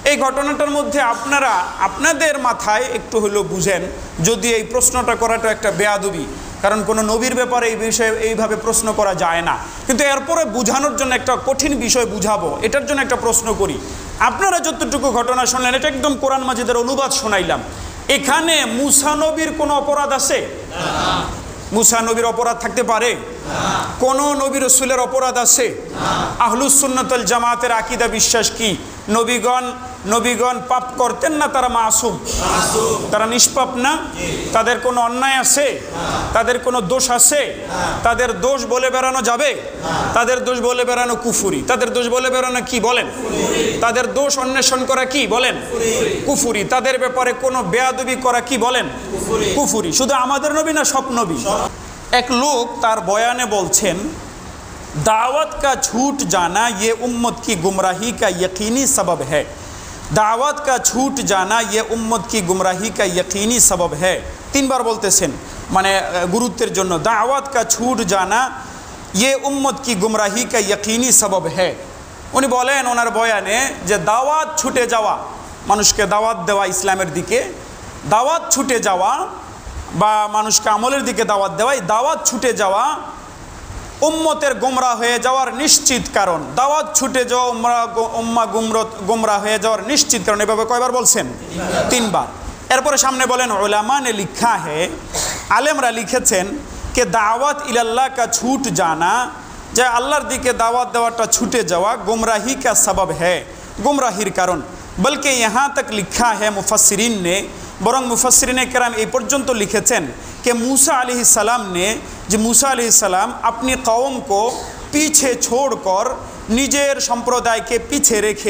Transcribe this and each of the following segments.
এই ঘটনাটার মধ্যে আপনারা আপনাদের মাথায় একটু হলেও বুঝেন, যদি এই প্রশ্নটা করাটা একটা বেয়াদবি, কারণ কোনো নবীর ব্যাপারে এই বিষয়ে এইভাবে প্রশ্ন করা যায় না, কিন্তু এরপরে বোঝানোর জন্য একটা কঠিন বিষয় বুঝাবো, এটার জন্য একটা প্রশ্ন করি। আপনারা যতটুকু ঘটনা শুনলেন এটা একদম কোরআন মাজিদের অনুবাদ শোনাইলাম। এখানে মুসা নবীর কোনো অপরাধ আছে? মুসা নবীর অপরাধ থাকতে পারে? কোন নবী রাসূলের অপরাধ আছে? আহলুস সুন্নাত ওয়াল জামাতের আকীদা বিশ্বাস কি নবীগণ পাপ করতেন না? তারা মাসুম, তারা নিষ্পাপ না? তাদের কোনো অন্যায় আছে? তাদের কোনো দোষ আছে? তাদের দোষ বলে বেড়ানো যাবে? তাদের দোষ বলে বেড়ানো কুফুরি। তাদের দোষ বলে বেড়ানো কি বলেন? তাদের দোষ অন্বেষণ করা কি বলেন? কুফুরি। তাদের ব্যাপারে কোনো বেয়াদবি করা কি বলেন? কুফুরি। শুধু আমাদের নবী না, সব নবী। এক লোক তার বয়ানে বলছেন, दावत का छूट जाना ये उम्मत की गुमराही का यकीनी सबब है। दावत का छूट जाना ये उम्मत की गुमराही का यकीनी सबब है। 3 बार बोलतेছেন, মানে গুরুত্বের জন্য। दावत का छूट जाना ये उम्मत की गुमराही का यकीनी सबब है। উনি বলেন ওনার বয়ানে যে দাওয়াত ছুটে যাওয়া, মানুষকে দাওয়াত দেওয়া ইসলামের দিকে, দাওয়াত ছুটে যাওয়া বা মানুষকে আমলের দিকে দাওয়াত দেওয়া, এই দাওয়াত ছুটে যাওয়া উম্মতের গোমরা হয়ে যাওয়ার নিশ্চিত কারণ। দাওয়াত ছুটে যাওয়া উম্মা গোমরা হয়ে যাওয়ার নিশ্চিত কারণ। এভাবে কয়বার বলছেন? 3 বার। এরপরে সামনে বলেন উলামা ने लिखा है, আলেমরা লিখেছেন कि दावत इल्लाह का छूट जाना, যে আল্লাহর দিকে দাওয়াত দেওয়াটা ছুটে যাওয়া गुमराही का सबब है, गुमराहिर কারণ। बल्कि यहाँ तक लिखा है मुफस्सिरीन ने, বরং মুফাসসিরিনে কেরাম এই পর্যন্ত লিখেছেন कि मूसा अलैहिस्सलाम ने, যে मूसा अलैहिस्सलाम अपनी कौम को पीछे छोड़कर निजेर संप्रदायके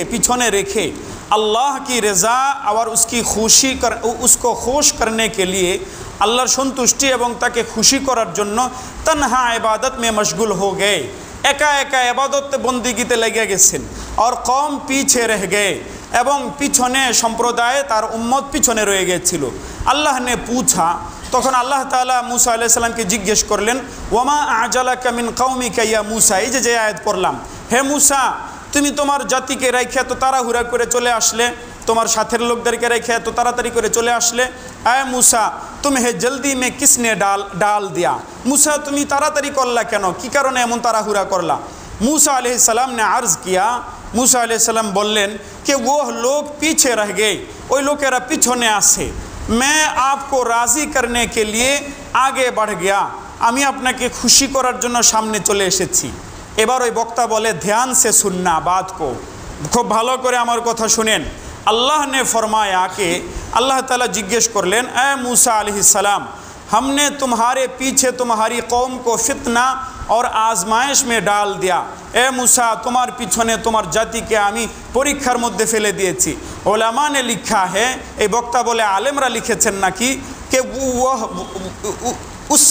पिछने रेखे अल्लाह की रज़ा और उसको खुश करने के लिए, আল্লাহর সন্তুষ্টি এবং তাকে খুশি করার জন্য তনহা ইবাদত में मशगूल हो गए, একা একা ইবাদত বন্দেগীতে লেগে গেছেন। और कौम पीछे रह गए, এবং পিছনে সম্প্রদায় তার উম্মত পিছনে রয়ে গিয়েছিল। আল্লাহ নে পুছা, তখন আল্লাহ তাআলা মুসা আলাইহিস সালামকে জিজ্ঞেস করলেন, ওয়ামা আজালাকা মিন কওমিকা ইয়া মুসা, এই যে আয়াত পড়লাম, হে মুসা তুমি তোমার জাতিকে রেখে এত তাড়াহুড়া করে চলে আসলে, তোমার সাথের লোকদেরকে রেখে এত তাড়াতাড়ি করে চলে আসলে। আয় মুসা तुम्हें जल्दी में किसने डाल दिया, মুসা তুমি তাড়াতাড়ি করলা কেন, কি কারণে এমন তাড়াহুড়া করলা? मूसा अलैहिस सलाम ने अर्ज किया, मूसा अलैहिस सलाम बोलें कि वो लोग पीछे रह गए, ওই লোকেরা পিছনে আসে। मैं आपको राज़ी करने के लिए आगे बढ़ गया, আমি আপনাকে খুশি করার জন্য সামনে চলে এসেছি। এবার ওই বক্তা বলে, ध्यान से सुनना बात को, খুব ভালো করে আমার কথা শুনেন। अल्लाह ने फरमाया कि अल्लाह ताला जिज्ञेस करलें, ए मूसा अलैहिस सलाम हमने तुम्हारे पीछे तुम्हारी कौम को फितना और आजमाइश में डाल दिया। ए मूसा तुम्हार पिछने तुम्हार जाति के आमी परीक्षार मध्य फेले दिएছি। उलमा ने लिखा है, এই বক্তা বলে আলেমরা লিখেছেন নাকি, कि वह उस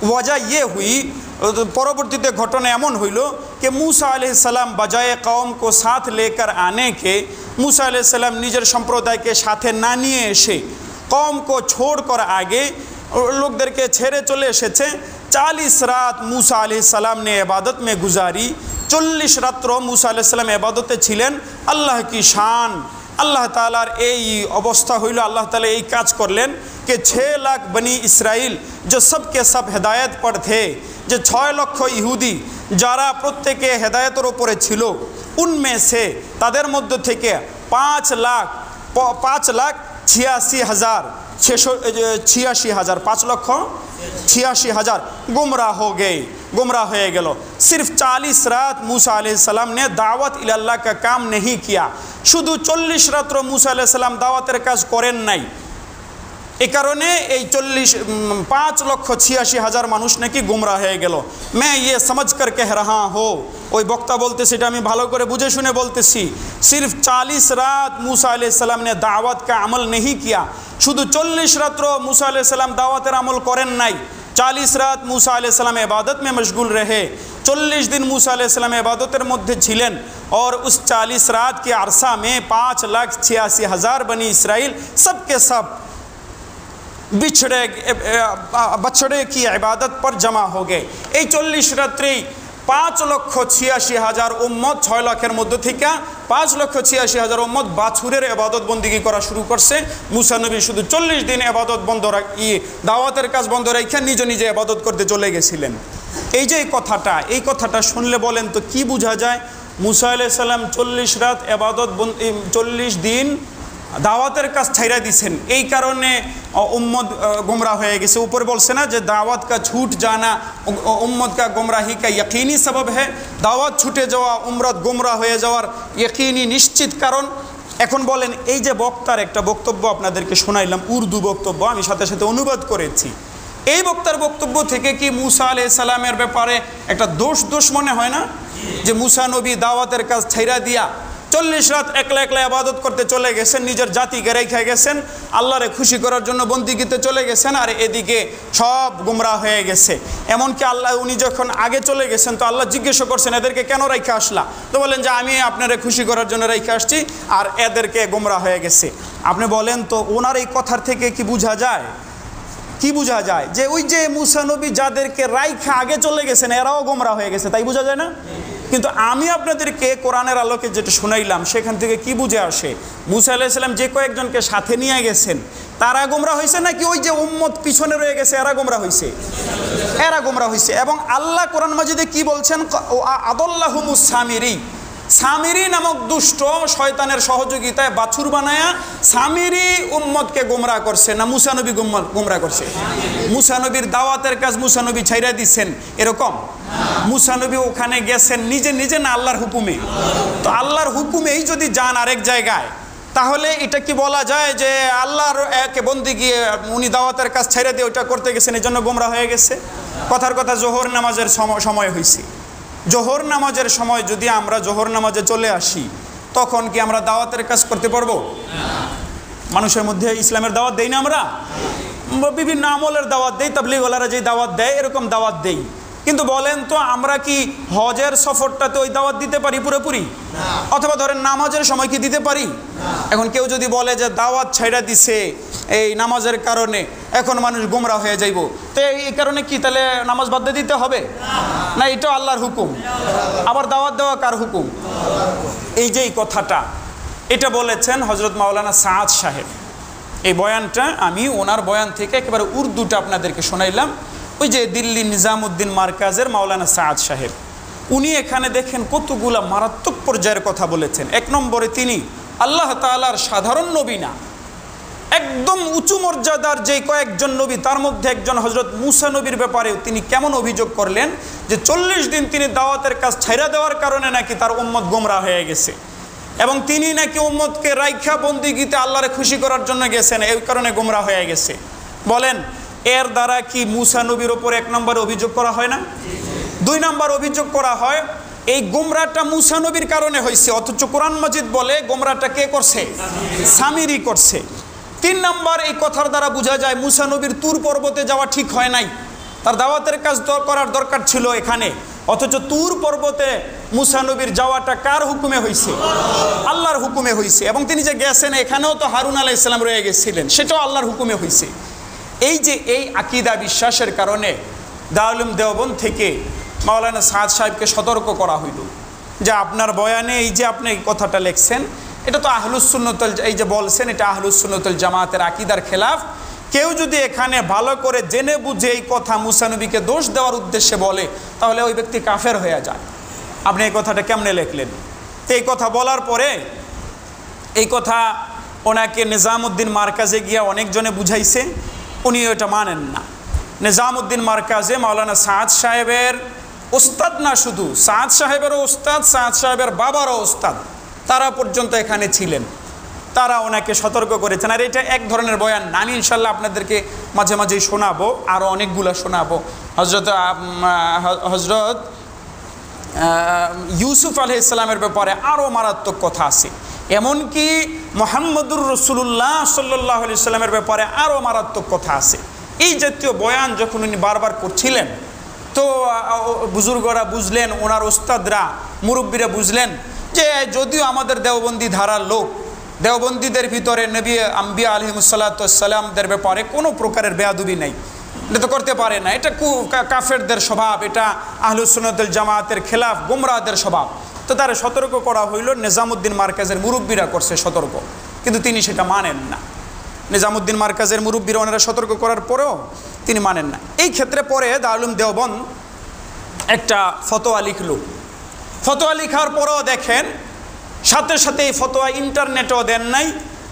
वजह ये हुई, পরবর্তীতে ঘটনা এমন হইল कि मूसा अलैहिस सलाम बजाय कौम को साथ लेकर आने के, मूसा अलैहिस सलाम নিজের সম্প্রদায়কে সাথে না নিয়ে এসে कौम को छोड़कर आगे লোকদেরকে ছেড়ে চলে এসেছে। 40 রাত मूसा अलैहिस सलाम ने इबादत में गुजारी, 40 রাত্র मूसा अलैहिस सलाम इबादते ছিলেন। আল্লাহ কি শান, আল্লাহ তাআলার এই অবস্থা হইল, আল্লাহ তাআলা এই কাজ করলেন कि 6 लाख बनी इसराइल जो सब के सब हिदायत पर थे, যে 6 লক্ষ ইহুদি যারা প্রত্যেকে হেদায়েতের উপরে ছিল, উনমে সে তাদের মধ্য থেকে 5,86,000 5,86,000 गुमराह हो गए, गुमराह हो गए। सिर्फ 40 रात मूसा अलैहिस्सलाम ने दावत इल्लाह का काम नहीं किया, शुधु 40 রাত্র मूसा अलैहिस्सलाम दावतेर काज करें नाई। এই কারণে এই 5,86,000 মানুষ নাকি গুমরাহ হয়ে গেল। मैं ये समझ कर कह रहा हो, ওই বক্তা বলতে সেটা আমি ভালো করে বুঝে শুনে বলতেছি। सिर्फ 40 रात मूसा अलैहिस्सलाम ने दावत का अमल नहीं किया, শুধু 40 রাত্র मूसा अलैहिस्सलाम दावतेर अमल करें নাই। 40 রাত मूसा अलैहिस्सलाम इबादत में मशगूल रहे, 40 दिन मूसा अलैहिस्सलाम इबादतेर मध्य छिलेन। और उस 40 रात के अरसा में 5,86,000 बनी इसराइल सब के सब बछड़े की इबादत पर जमा हो गए। এই 40 রাত্রেই 5,86,000 উম্মত, 6 লাখের মধ্যে থেকে 5,86,000 উম্মত বাছুরের ইবাদত বন্দিগি করা শুরু করছে। মুসা নবী শুধু 40 দিন ইবাদত বন্ধ দাওয়াতের কাজ বন্ধ রেখে নিজে নিজে ইবাদত করতে চলে গেছিলেন। এই যে এই কথাটা শুনলে বলেন তো কি বোঝা যায়? মুসা আলাইহিস সালাম 40 রাত ইবাদত 40 দিন দাওয়াতের কাজ ছাইরা দিছেন, এই কারণে উম্মত গুমরাহ হয়ে গেছে। উপরে বলছে না যে দাওয়াত কা ছুট জানা উম্মত কা গুমরাহি কা ইয়াকিনি সবব হ্যাঁ, দাওয়াত ছুটে যাওয়া উম্মত গুমরাহ হয়ে যাওয়ার ইয়াকিনি নিশ্চিত কারণ। এখন বলেন, এই যে বক্তার একটা বক্তব্য আপনাদেরকে শোনাইলাম, উর্দু বক্তব্য, আমি সাথে সাথে অনুবাদ করেছি। এই বক্তার বক্তব্য থেকে কি মুসা আলাইহিস সালামের ব্যাপারে একটা দোষ মনে হয় না? যে মুসা নবী দাওয়াতের কাজ ছাইরা দিয়া 40 রাত একলা একলা ইবাদত করতে চলে গেছেন, নিজের জাতিকে রেখে গেছেন, আল্লাহরে খুশি করার জন্য বন্দিগিতে চলে গেছেন, আর এদিকে সব গুমরাহ হয়ে গেছে। এমনকি আল্লাহ, উনি যখন আগে চলে গেছেন তো আল্লাহ জিজ্ঞাসা করছেন এদেরকে কেন রেখে আসলা? তো বলেন যে আমি আপনারে খুশি করার জন্য রেখে আসছি, আর এদেরকে গুমরাহ হয়ে গেছে। আপনি বলেন তো ওনার এই কথার থেকে কি বোঝা যায়? কি বোঝা যায়? যে ওই যে মুসা নবী যাদেরকে রাইখা আগে চলে গেছেন এরাও গুমরাহ হয়ে গেছে, তাই বোঝা যায় না? কিন্তু আমি আপনাদেরকে কোরআনের আলোকে যেটা শোনাইলাম সেখান থেকে কি বুঝে আসে? মুসা আলাইহিস সালাম যে কয়েকজনকে সাথে নিয়ে গেছেন তারা গুমরাহ হয়েছে, নাকি ওই যে উম্মত পিছনে রয়ে গেছে এরা গুমরাহ হয়েছে? এরা গুমরাহ হয়েছে। এবং আল্লাহ কোরআন মাজিদে কি বলছেন? আদাল্লাহুমুস সামিরি, সামিরি নামক দুষ্ট শয়তানের সহযোগিতায় বাছুর বানায়া সামিরি উম্মতকে গুমরাহ করছে, না মুসা নবী গুমরাহ করছে? মুসা নবীর দাওয়াতের কাজ মুসা নবী ছাইরা দিচ্ছেন এরকম? মুসা নবী ওখানে গেছেন নিজে নিজে, না আল্লাহর হুকুমে? তো আল্লাহর হুকুমেই যদি যান আরেক জায়গায়, তাহলে এটা কি বলা যায় যে আল্লাহর একে বন্দি গিয়ে উনি দাওয়াতের কাজ ছেড়ে দিয়ে ওইটা করতে গেছেন এই জন্য গুমরাহ হয়ে গেছে? কথার কথা জোহর নামাজের সময় হয়েছে, জোহর নামাজের সময় যদি আমরা জোহর নামাজে চলে আসি তখন কি আমরা দাওয়াতের কাজ করতে পারবো? মানুষের মধ্যে ইসলামের দাওয়াত দেই না আমরা? বিভিন্ন আমলের দাওয়াত দেই, তাবলীগওয়ালারা যে দাওয়াত দেয় এরকম দাওয়াত দেই। কিন্তু বলেন তো আমরা কি হজের সফরটাতে ওই দাওয়াত দিতে পারি পুরোপুরি? অথবা ধরেন নামাজের সময় কি দিতে পারি? এখন কেউ যদি বলে যে দাওয়াত ছাইড়া দিছে এই নামাজের কারণে, এখন মানুষ গুমরাহ হয়ে যাইব, তো এই কারণে কি তাহলে নামাজ বাদ দিতে হবে? না, এটা আল্লাহর হুকুম। আবার দাওয়াত দেওয়া কার হুকুম? এই যে এই কথাটা এটা বলেছেন হযরত মাওলানা সাআদ সাহেব। এই বয়ানটা আমি ওনার বয়ান থেকে একেবারে উর্দুটা আপনাদেরকে শোনাইলাম। ওই যে দিল্লি নিজামউদ্দিন মার্কাজের মাওলানা সাআদ সাহেব, উনি এখানে দেখেন কতগুলা মারাত্মক পর্যায়ের কথা বলেছেন। 1 নম্বরে তিনি আল্লাহ তাআলার সাধারণ নবী না, একদম উঁচু মর্যাদার যে কয়েকজন নবী তার মধ্যে একজন হযরত মুসা নবীর ব্যাপারে তিনি কেমন অভিযোগ করলেন যে 40 দিন তিনি দাওয়াতের কাজ ছাইরা দেওয়ার কারণে নাকি তার উম্মত গোমরাহ হয়ে গেছে, এবং তিনি নাকি উম্মতকে রাইখা বন্দিগিতে আল্লাহরে খুশি করার জন্য গেছেন, এই কারণে গোমরাহ হয়ে গেছে। বলেন এর দ্বারা কি মুসা নবীর ওপর 1 নম্বরে অভিযোগ করা হয় না? 2 নম্বর অভিযোগ করা হয় এই গোমরাহটা মুসা নবীর কারণে হয়েছে, অথচ কোরআন মাজিদ বলে গোমরাহটা কে করছে? সামিরি করছে। 3 নম্বর এই কথার দ্বারা বোঝা যায় মুসা নবীর তুর পর্বতে যাওয়া ঠিক হয় নাই, তার দাওয়াতের কাজ করার দরকার ছিল এখানে, অথচ তুর পর্বতে মুসা নবীর যাওয়াটা কার হুকুমে হয়েছে? আল্লাহর হুকুমে হয়েছে। এবং তিনি যে গেছেন এখানেও তো হারুন আলাইহিস সালাম রয়ে গেছিলেন, সেটাও আল্লাহর হুকুমে হয়েছে। এই যে এই আকীদা বিশ্বাসের কারণে দারুল উলুম দেওবন্দ থেকে মাওলানা সাআদ সাহেবকে সতর্ক করা হইল যে আপনার বয়ানে এই যে আপনি এই কথাটা লিখছেন এটা তো আহলুস সুন্নাতুল, এই যে বলছেন এটা আহলুস সুন্নাতুল জামাতের আকীদার খেলাফ। কেউ যদি এখানে ভালো করে জেনে বুঝে এই কথা মুসা নবীকে দোষ দেওয়ার উদ্দেশ্যে বলে তাহলে ওই ব্যক্তি কাফের হয়ে যায়। আপনি এই কথাটা কেমনে লিখলেন? তো এই কথা বলার পরে এই কথা ওনাকে নিজামউদ্দিন মার্কাজে গিয়া অনেকজনে বুঝাইছে, উনি ওটা মানেন না। নিজামউদ্দিন মার্কাজে মাওলানা সাআদ সাহেবের ওস্তাদ না, শুধু সাআদ সাহেবেরও ওস্তাদ, সাআদ সাহেবের বাবারও ওস্তাদ, তারা পর্যন্ত এখানে ছিলেন, তারা ওনাকে সতর্ক করেছেন। আর এটা এক ধরনের বয়ান না, আমি ইনশাল্লাহ আপনাদেরকে মাঝে মাঝেই শোনাবো, আরও অনেকগুলো শোনাবো। হজরত ইউসুফ আলাইহিস সালামের ব্যাপারে আরও মারাত্মক কথা আছে, এমনকি মুহাম্মদুর রাসূলুল্লাহ সাল্লাল্লাহু আলাইহি সাল্লামের ব্যাপারে আরও মারাত্মক কথা আছে। এই জাতীয় বয়ান যখন উনি বারবার করছিলেন তো বুজুর্গরা বুঝলেন, ওনার ওস্তাদরা মুরব্বীরা বুঝলেন যে যদিও আমাদের দেওবন্দি ধারার লোক, দেওবন্দীদের ভিতরে নবী আম্বিয়া আলাইহিমুস সালাতু ওয়াস সালামদের ব্যাপারে কোনো প্রকারের বেয়াদবি নাই, এটা তো করতে পারে না, এটা কাফেরদের স্বভাব, এটা আহলুস সুন্নাতুল জামাতের খেলাফ গোমরাহদের স্বভাব। তো তারা সতর্ক করা হইল, নিজামুদ্দিন মার্কাজের মুরব্বীরা করছে সতর্ক, কিন্তু তিনি সেটা মানেন না। নিজামুদ্দিন মার্কাজের মুরব্বীরা ওনারা সতর্ক করার পরেও তিনি মানেন না। এই ক্ষেত্রে পরে দারুল উলুম দেওবন্দ একটা ফতোয়া লিখল। ফতোয়া লিখার পরেও দেখেন সাথে সাথে এই ফতোয়া ইন্টারনেটেও দেন নাই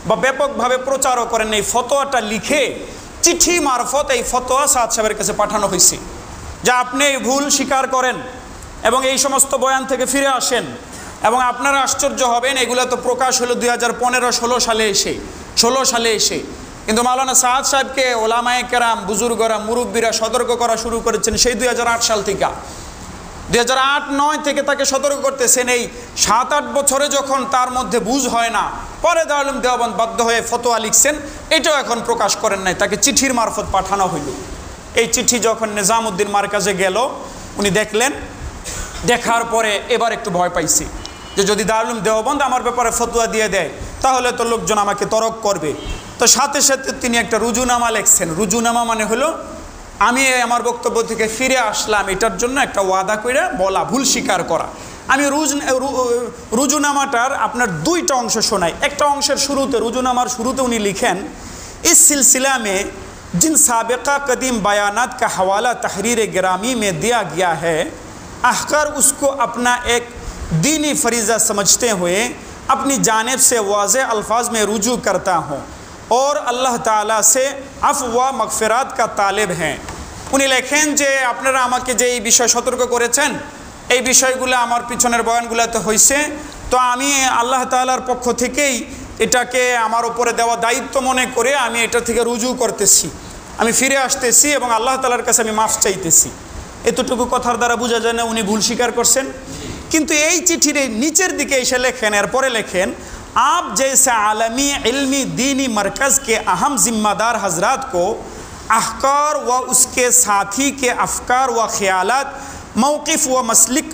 বা ব্যাপকভাবে প্রচারও করেন নাই। ফতোয়াটা লিখে চিঠি মারফত এই ফতোয়া সাদ সাহেবের কাছে পাঠানো হয়েছে যে আপনি এই ভুল স্বীকার করেন এবং এই সমস্ত বয়ান থেকে ফিরে আসেন। এবং আপনারা আশ্চর্য হবেন, এগুলো তো প্রকাশ হলো 2015-16 সালে এসে, কিন্তু মাওলানা সাদ সাহেবকে ওলামায়ে কেরাম, বুজুর্গরা, মুরব্বীরা সতর্ক করা শুরু করেছেন সেই 2008 সাল থেকে। 2008-9 থেকে তাকে সতর্ক করতেছেন। এই 7-8 বছরে যখন তার মধ্যে বুঝ হয় না, পরে দারুল উলুম দেওবন্দ বাধ্য হয়ে ফতোয়া লিখছেন, এটাও এখন প্রকাশ করেন নাই, তাকে চিঠির মারফত পাঠানো হইল। এই চিঠি যখন নিজামুদ্দিন মার্কাজে গেল, উনি দেখলেন, দেখার পরে এবার একটু ভয় পাইছি যে যদি দারুল উলুম দেওবন্দ আমার ব্যাপারে ফতোয়া দিয়ে দেয় তাহলে তো লোকজন আমাকে তরক করবে। তো সাথে সাথে তিনি একটা রুজুনামা লিখছেন। রুজুনামা মানে হলো আমি আমার বক্তব্য থেকে ফিরে আসলাম, এটার জন্য একটা ওয়াদা করে বলা, ভুল স্বীকার করা। আমি রুজুনামাটার আপনার দুইটা অংশ শোনাই। একটা অংশের শুরুতে, রুজুনামার শুরুতে উনি লিখেন, इस सिलसिला में जिन साबिका कदीम बयानात का हवाला तहरीर गिरामी में दिया गया है, अहकार उसको अपना एक दीनी फरीज़ा समझते हुए अपनी जानिब से वाज़े अल्फाज में रुजू करता हूँ और अल्लाह ताला से अफ़्व व मग़फ़िरात का तालिब हैं। उनी लेखें जे आपनारा आमाके जे এই বিষয় সতর্ক করেছেন, এই বিষয়গুলো আমার পিছনের বয়ানগুলোতে হইছে, তো আমি আল্লাহ তাআলার পক্ষ থেকেই এটাকে আমার উপরে দেওয়া দায়িত্ব মনে করে আমি এটা থেকে রুজু করতেছি, আমি ফিরে আসতেছি এবং আল্লাহ তাআলার কাছে আমি মাফ চাইতেছি। এতটুকু কথার দ্বারা বোঝা যায় না উনি ভুল স্বীকার করছেন। কিন্তু এই চিঠির নিচের দিকে এসে লেখেন, এরপরে লেখেন, आप जैसे आलमी इल्मी दीनी मरकज़ के अहम ज़िम्मेदार हज़रात को अहकार व उसके साथी के अफ़कार व ख़यालात, मौक़िफ़ व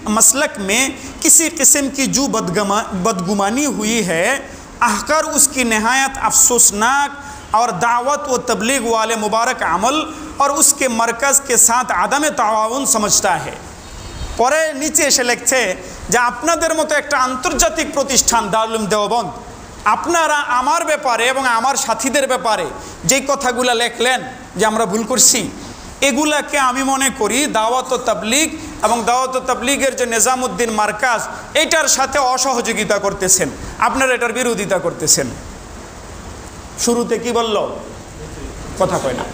मसलक में किसी किस्म की जो बदगुमानी हुई है, अहकार उसकी नहायत अफसोसनाक और दावत व तबलीग वाले मुबारक अमल और उसके मरकज़ के साथ आदम ताआवुन समझता है। পরে নিচে এসে লিখছে যে আপনাদের মতো একটা আন্তর্জাতিক প্রতিষ্ঠান দারুল উলুম দেওবন্দ, আপনারা আমার ব্যাপারে এবং আমার সাথীদের ব্যাপারে যেই কথাগুলো লেখলেন যে আমরা ভুল করছি, এগুলাকে আমি মনে করি দাওয়াত ও তাবলীগ এবং দাওয়াত ও তাবলীগের যে নিজামুদ্দিন মার্কাজ, এটার সাথে অসহযোগিতা করতেছেন, আপনারা এটার বিরোধিতা করতেছেন। শুরুতে কি বলল? কথা কয় না।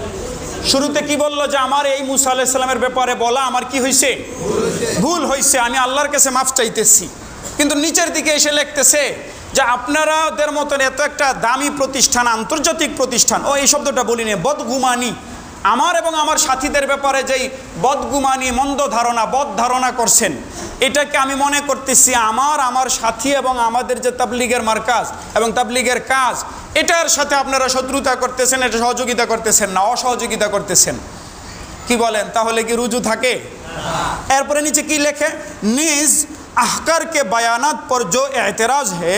শুরুতে কি বলল যে আমার এই মুসা আলাইহিস সালামের ব্যাপারে বলা আমার কি হয়েছে? ভুল হয়েছে, আমি আল্লাহর কাছে মাফ চাইতেছি। কিন্তু নিচের দিকে এসে লিখতেছে যে আপনারাদের মতন এত একটা দামি প্রতিষ্ঠান, আন্তর্জাতিক প্রতিষ্ঠান, ও এই শব্দটা বলিনি, বদগুমানি, আমার এবং আমার সাথীদের ব্যাপারে যেই বদগুমানি, মন্দ ধারণা, বদ ধারণা করছেন, এটাকে আমি মনে করতেছি আমার সাথী এবং আমাদের যে তাবলীগের মার্কাজ এবং তাবলীগের কাজ, এটার সাথে আপনারা শত্রুতা করতেছেন, এটা সহযোগিতা করতেছেন না, অসহযোগিতা করতেছেন। কি বলেন? তাহলে কি রুজু থাকে? এরপরে নিচে কি লেখে, নিজ अहकार के बयानात पर जो एतराज़ है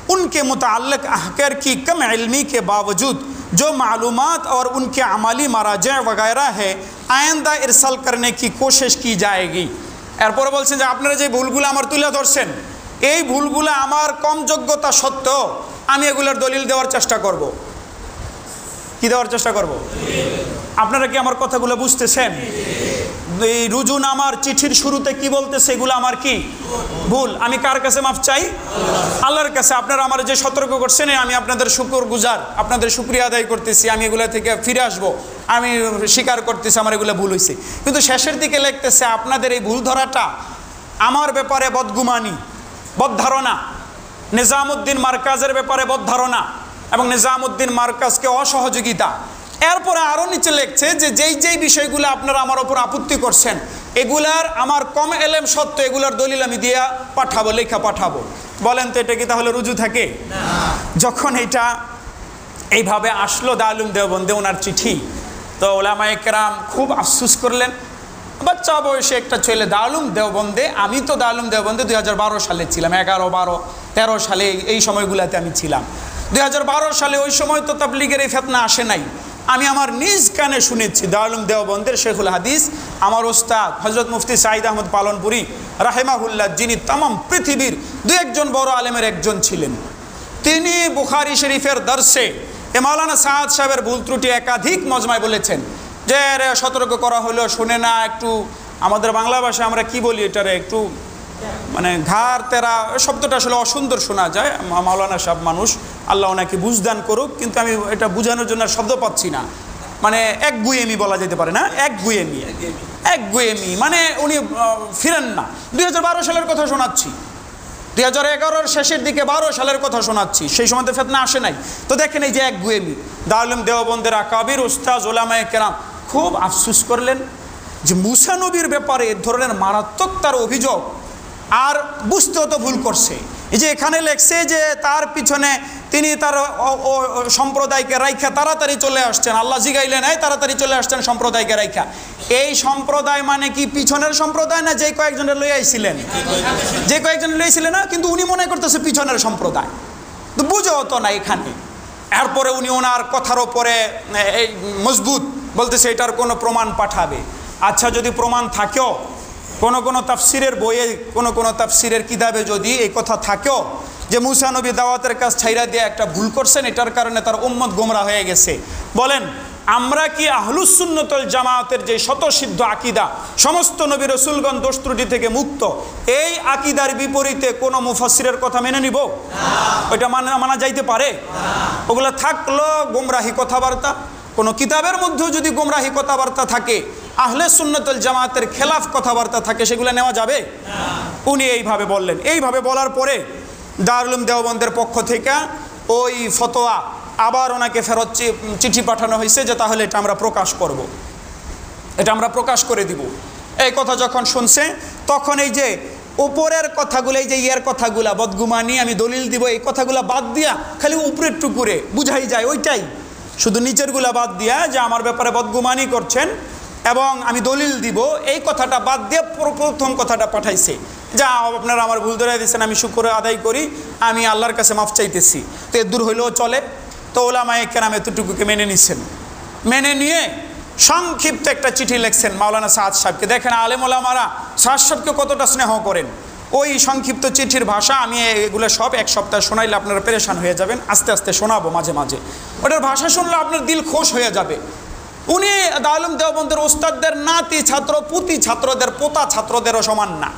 उनके मुताल्लिक़ अहकार की कम इल्मी के बावजूद जो मालूमात और उनके अमली मराजा वगैरह है आइंदा इरसाल करने की कोशिश की जाएगी। एरपर बोलছেন যে আপনারা যে ভুলগুলো আমার তুলে ধরছেন, এই ভুলগুলো আমার কম যোগ্যতা সত্ত্বেও আমি এগুলোর দলিল দেওয়ার চেষ্টা করব। কি দেওয়ার চেষ্টা করব? আপনারা কি আমার কথাগুলো বুঝতেছেন? এই রুজুনামার চিঠির শুরুতে কি বলতেছে, এগুলো আমার কি ভুল, আমি কার কাছে মাফ চাই? আল্লাহর কাছে। আপনারা আমার যে সতর্ক করছেন, আমি আপনাদের শুকরগুজার, আপনাদের শুকরিয়া আদায় করতেছি, আমি এগুলো থেকে ফিরে আসব, আমি স্বীকার করতেছি আমার এগুলো ভুল হয়েছে। কিন্তু শেষের দিকে লিখতেছে আপনাদের এই ভুল ধরাটা আমার ব্যাপারে বদগুমানি, বদধারণা, নিজামুদ্দিন মার্কাজের ব্যাপারে বদধারণা এবং নিজামুদ্দিন মার্কাজকে অসহযোগিতা। এরপরে আরও নিচে লিখছে যে যেই বিষয়গুলো আপনারা আমার ওপর আপত্তি করছেন, এগুলার আমার কম এলেম সত্ত্বেও এগুলার দলিল আমি দিয়া পাঠাবো, লেখা পাঠাবো। বলেন তো এটা কি তাহলে রুজু থাকে? যখন এটা এইভাবে আসলো দারুল উলুম দেওবন্দে ওনার চিঠি, তো উলামায়ে কেরাম খুব আফসোস করলেন। বাচ্চা বয়সে একটা ছেলে দারুল উলুম দেওবন্দে, আমি তো দারুল উলুম দেওবন্দে 2012 সালে ছিলাম, 11, 12, 13 সালে এই সময়গুলোতে আমি ছিলাম। 2012 সালে ওই সময় তো তাবলীগের এই ফিতনা আসে নাই, আমি আমার নিজ কানে শুনেছি। দারুল উলুম দেওবন্দের শেখুল হাদিস আমার ওস্তাদ হযরত মুফতি সাঈদ আহমদ পালনপুরি রাহিমাহুল্লাহ, যিনি তামাম পৃথিবীর দু একজন বড় আলেমের একজন ছিলেন, তিনি বুখারী শরীফের দর্শে মাওলানা সাদ সাহেবের ভুল ত্রুটি একাধিক মজমায় বলেছেন যে সতর্ক করা হলো, শুনে না, একটু আমাদের বাংলা ভাষায় আমরা কি বলি এটারে, একটু মানে ঘাড় তেরা শব্দটা আসলে অসুন্দর শোনা যায়। মাওলানা সাহেব মানুষ, আল্লাহ ওনাকে বুঝদান করুক, কিন্তু আমি এটা বোঝানোর জন্য শব্দ পাচ্ছি না। মানে একগুয়েমি বলা যেতে পারে না, একগুয়েমি মানে উনি ফিরেন না। 2012 সালের কথা শোনাচ্ছি, 2011-র শেষের দিকে 12 সালের কথা শোনাচ্ছি, সেই সময় তো ফিতনা আসে নাই। তো দেখেন এই যে একগুয়েমি। দারুল উলুম দেওবন্দের আকাবির উস্তাদ উলামায়ে কেরাম খুব আফসোস করলেন যে মুসা নবীর ব্যাপারে এ ধরনের মারাত্মক তার অভিযোগ, আর বুঝতেও তো ভুল করছে। এই যে এখানে লেখছে যে তার পিছনে তিনি তার সম্প্রদায়কে রাইখা তাড়াতাড়ি চলে আসছেন, আল্লাহ জিগাইলেন এই তাড়াতাড়ি চলে আসছেন সম্প্রদায়কে রাইখা। এই সম্প্রদায় মানে কি পিছনের সম্প্রদায় না যে কয়েকজনের লই আইছিলেন, যে কয়েকজন লইছিলেন না, কিন্তু উনি মনে করতেছে পিছনের সম্প্রদায়, তো বুঝেও তো না এখানে। এরপরে উনি ওনার কথার ওপরে এই মজবুত বলতেছে এটার কোনো প্রমাণ পাঠাবে। আচ্ছা, যদি প্রমাণ থাকেও, কোনো তাফসিরের বইয়ে, কোনো তাফসিরের কিতাবে যদি এই কথা থাকেও যে মুসা নবী দাওয়াতের কাজ ছাইরা দিয়ে একটা ভুল করছেন, এটার কারণে তার উম্মত গোমরা হয়ে গেছে, বলেন আমরা কি আহলুস সুন্নাতুল জামাতের যে স্বতঃসিদ্ধ আকীদা, সমস্ত নবী রাসূলগণ দোষ ত্রুটি থেকে মুক্ত, এই আকীদার বিপরীতে কোনো মুফাসসিরের কথা মেনে নিব? ওইটা মানা যাইতে পারে? ওগুলো থাকলো গোমরাহি কথাবার্তা। কোনো কিতাবের মধ্যেও যদি গোমরাহি কথাবার্তা থাকে, আহলে সুন্নাতুল জামাতের খেলাফ কথাবার্তা থাকে, সেগুলো নেওয়া যাবে? উনি এইভাবে বললেন। এইভাবে বলার পরে দারুল উলুম দেওবন্দের পক্ষ থেকে ওই ফতোয়া আবার ওনাকে ফেরত চিঠি পাঠানো হয়েছে যে তাহলে এটা আমরা প্রকাশ করব, এটা আমরা প্রকাশ করে দিব। এই কথা যখন শুনছে তখন এই যে উপরের কথাগুলো, এই যে ইয়ের কথাগুলা, বদগুমানি, আমি দলিল দিব, এই কথাগুলা বাদ দিয়া খালি উপরের টুকুরে বুঝাই যায় ওইটাই, শুধু নিচেরগুলা বাদ দিয়া যে আমার ব্যাপারে বদগুমানি করছেন এবং আমি দলিল দিব, এই কথাটা বাদ দিয়ে প্রথম কথাটা পাঠাইছে, যা আপনারা আমার ভুল ধরে দিয়েছেন, আমি শুকর আদায় করি, আমি আল্লাহর কাছে মাফ চাইতেছি। তো এর দূর হইলেও চলে। তো ওলামায়ে কেরাম এতটুকুকে মেনে নিচ্ছেন। মেনে নিয়ে সংক্ষিপ্ত একটা চিঠি লিখছেন মাওলানা সাদ সাহেবকে। দেখেন আলেম ওলামারা সাদ সাহেবকে কতটা স্নেহ করেন। ওই সংক্ষিপ্ত চিঠির ভাষা আমি এগুলো সব এক সপ্তাহ শোনাইলে আপনারা পেরেশান হয়ে যাবেন, আস্তে আস্তে শোনাবো মাঝে মাঝে। ওটার ভাষা শুনলে আপনার দিল খুশ হয়ে যাবে। উনি দারুল উলুম দেওবন্দের ওস্তাদদের নাতি ছাত্র, পুতি ছাত্রদের, পোতা ছাত্রদেরও সমান না।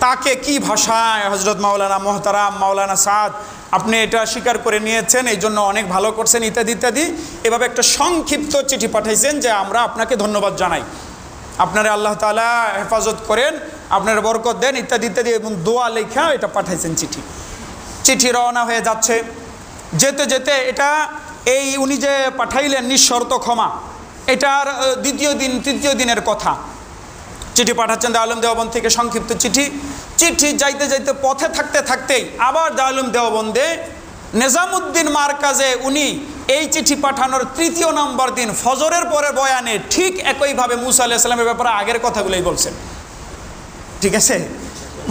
তাকে কি ভাষায় হযরত মাওলানা মুহতারাম মাওলানা সাদ আপনি এটা স্বীকার করে নিয়েছেন, এই জন্য অনেক ভালো করছেন, ইত্যাদি ইত্যাদি, এভাবে একটা সংক্ষিপ্ত চিঠি পাঠাইছেন যে আমরা আপনাকে ধন্যবাদ জানাই, আপনারা আল্লাহ তাআলা হেফাজত করেন, আপনারা বরকত দেন, ইত্যাদি ইত্যাদি, এবং দোয়া লেখা এটা পাঠাইছেন। চিঠি রওনা হয়ে যাচ্ছে। যেতে যেতে এটা এই উনি যে পাঠাইলেন নিঃশর্ত ক্ষমা, এটার তৃতীয় দিনের কথা। চিঠি পাঠাচ্ছেন দারুল উলুম দেওবন্দ থেকে, সংক্ষিপ্ত চিঠি যাইতে যাইতে পথে থাকতে থাকতেই আবার দারুল উলুম দেওবন্দে নিজামউদ্দিন মারকাজে উনি এই চিঠি পাঠানোর ৩য় নম্বর দিন ফজরের পরে বয়ানে ঠিক একইভাবে মুসা আলাইহিস সালামের ব্যাপারে আগের কথাগুলোই বলছেন। ঠিক আছে,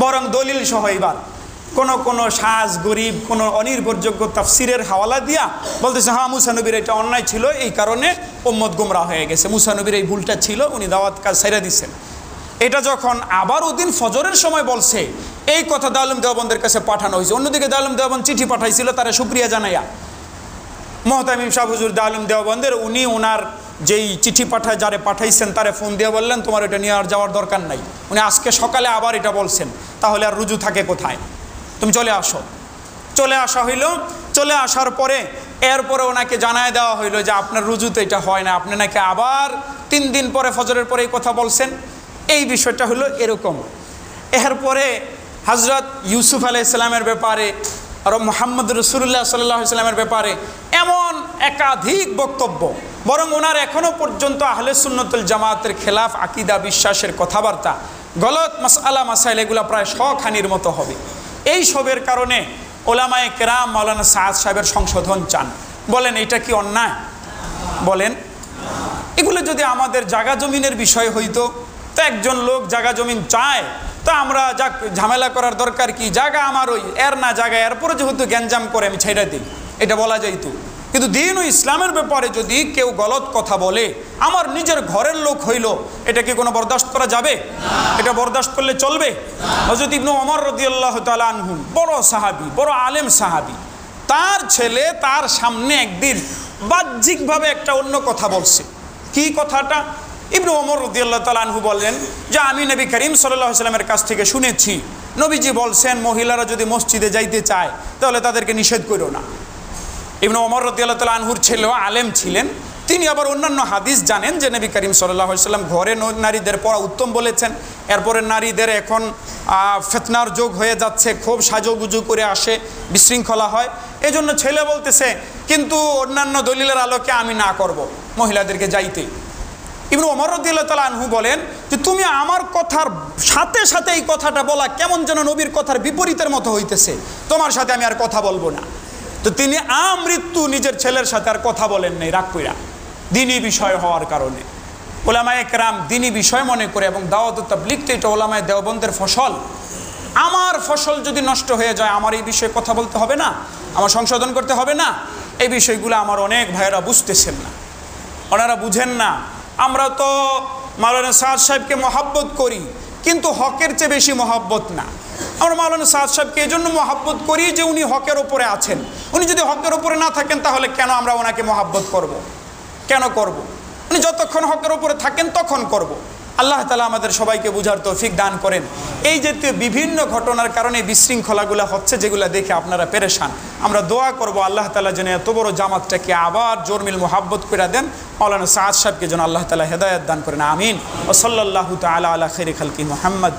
বরং দলিল সহ এবার কোনো সাজ গরিব, কোনো অনির্ভরযোগ্য তাফসিরের হাওয়ালা দিয়া বলতেছে হ্যাঁ মুসা নবীর এটা অন্যায় ছিল, এই কারণে উম্মত গোমরা হয়ে গেছে, মুসা নবীর এই ভুলটা ছিল, উনি দাওয়াত কাজ ছেড়ে দিচ্ছেন। এটা যখন আবার ওদিন ফজরের সময় বলছে, এই কথা দারুল উলুম দেওবন্দের কাছে পাঠানো হয়েছে। অন্যদিকে দারুল উলুম দেওবন্দ চিঠি পাঠাইছিল তারা শুকরিয়া জানাইয়া। মুহতামিম শাহ হুজুর দারুল উলুম দেওবন্দের উনি ওনার যেই চিঠি যারে পাঠাইছেন তারে ফোন দিয়ে বললেন তোমার এটা নিয়ে আর যাওয়ার দরকার নাই, উনি আজকে সকালে আবার এটা বলছেন, তাহলে আর রুজু থাকে কোথায়, তুমি চলে আসো। চলে আসা হইল। চলে আসার পরে এরপরে ওনাকে জানায় দেওয়া হইলো যে আপনার রুজু তো এটা হয় না, আপনি নাকি আবার 3 দিন পরে ফজরের পরে এই কথা বলছেন। এই বিষয়টা হলো এরকম। এরপরে হযরত ইউসুফ আলাইহিস সালামের ব্যাপারে আর মুহাম্মদ রাসূলুল্লাহ সাল্লাল্লাহু আলাইহি ওয়াসাল্লামের ব্যাপারে এমন একাধিক বক্তব্য, বরং ওনার এখনও পর্যন্ত আহলে সুন্নাতুল জামাতের খেলাফ আকীদা বিশ্বাসের কথাবার্তা, গলত মাসআলা মাসাইল, এগুলো প্রায় 100 খানির মতো হবে। এই সবের কারণে ওলামায়ে কেরাম মাওলানা সাদ সাহেবের সংশোধন চান। বলেন এটা কি অন্যায়? বলেন, এগুলো যদি আমাদের জায়গা জমিনের বিষয় হইতো, তো একজন লোক জায়গা জমিন চায়, তো আমরা যা ঝামেলা করার দরকার কি, জায়গা আমার ওই এর না জায়গা, এরপরে যেহেতু গ্যাঞ্জাম করে আমি ছেড়ে দিই, এটা বলা যাইতো। কিন্তু দ্বীন ও ইসলামের ব্যাপারে যদি কেউ গলত কথা বলে, আমার নিজের ঘরের লোক হইল, এটা কি কোনো বরদাস্ত করা যাবে? এটা বরদাস্ত করলে চলবে? হযরত ইবনে ওমর রাদিয়াল্লাহু তাআলা আনহু বড় সাহাবী, বড় আলেম সাহাবী, তার ছেলে তার সামনে একদিন বাহ্যিকভাবে একটা অন্য কথা বলছে। কি কথাটা? ইবনে ওমর রাদিয়াল্লাহু তাআলা আনহু বললেন যে আমি নবী করিম সাল্লাল্লাহু আলাইহি সাল্লামের কাছ থেকে শুনেছি, নবীজি বলছেন মহিলারা যদি মসজিদে যাইতে চায় তাহলে তাদেরকে নিষেধ করো না। ইবনে ওমর রাদিয়াল্লাহু তাআলা আনহুর ছেলেও আলেম ছিলেন, তিনি আবার অন্যান্য হাদিস জানেন যে নবী করিম সাল্লাল্লাহু আলাইহি সাল্লাম ঘরে নারীদের পড়া উত্তম বলেছেন। এরপরে নারীদের এখন ফিতনার যোগ হয়ে যাচ্ছে, খুব সাজুগুজু করে আসে, বিশৃঙ্খলা হয়, এজন্য ছেলে বলতেছে কিন্তু অন্যান্য দলিলের আলোকে আমি না করব মহিলাদেরকে যাইতে। ইবনে ওমর রাদিয়াল্লাহু তাআলা আনহু বলেন যে তুমি আমার কথার সাথে সাথে এই কথাটা বলা কেমন যেন নবীর কথার বিপরীতের মতো হইতেছে, তোমার সাথে আমি আর কথা বলবো না। তো তিনি আমৃত্যু নিজের ছেলের সাথে আর কথা বলেন নাই, রাগ কইরা, দ্বীনি বিষয় হওয়ার কারণে। ওলামায়ে কেরাম দ্বীনি বিষয় মনে করে, এবং দাওয়াত ও তাবলীগ তো এটা ওলামায়ে দেওবন্দের ফসল। আমার ফসল যদি নষ্ট হয়ে যায়, আমার এই বিষয়ে কথা বলতে হবে না, আমার সংশোধন করতে হবে না? এই বিষয়গুলো আমার অনেক ভাইয়েরা বুঝতেছেন না, ওনারা বুঝেন না। আমরা তো মাওলানা সাদ সাহেবকে মহাব্বত করি, কিন্তু হকের চেয়ে বেশি মহাব্বত না। আমরা মাওলানা সাদ সাহেবকে এই জন্য মহাব্বত করি যে উনি হকের ওপরে আছেন। উনি যদি হকের ওপরে না থাকেন তাহলে কেন আমরা ওনাকে মহাব্বত করব? কেন করব? উনি যতক্ষণ হকের ওপরে থাকেন তখন করব। আল্লাহ তাআলা আমাদের সবাইকে বুঝার তৌফিক দান করেন। এই জাতীয় বিভিন্ন ঘটনার কারণে বিশৃঙ্খলাগুলো হচ্ছে, যেগুলো দেখে আপনারা পেরেশান। আমরা দোয়া করব আল্লাহ তাআলা যেন এত বড় জামাতটাকে আবার জোরমিল মোহাব্বত করে দেন। মাওলানা সাদ সাহেবকে যেন আল্লাহ তাআলা হেদায়েত দান করেন, আমিন। ওয়া সাল্লাল্লাহু তাআলা আলা খাইরি খালকি মুহাম্মদ।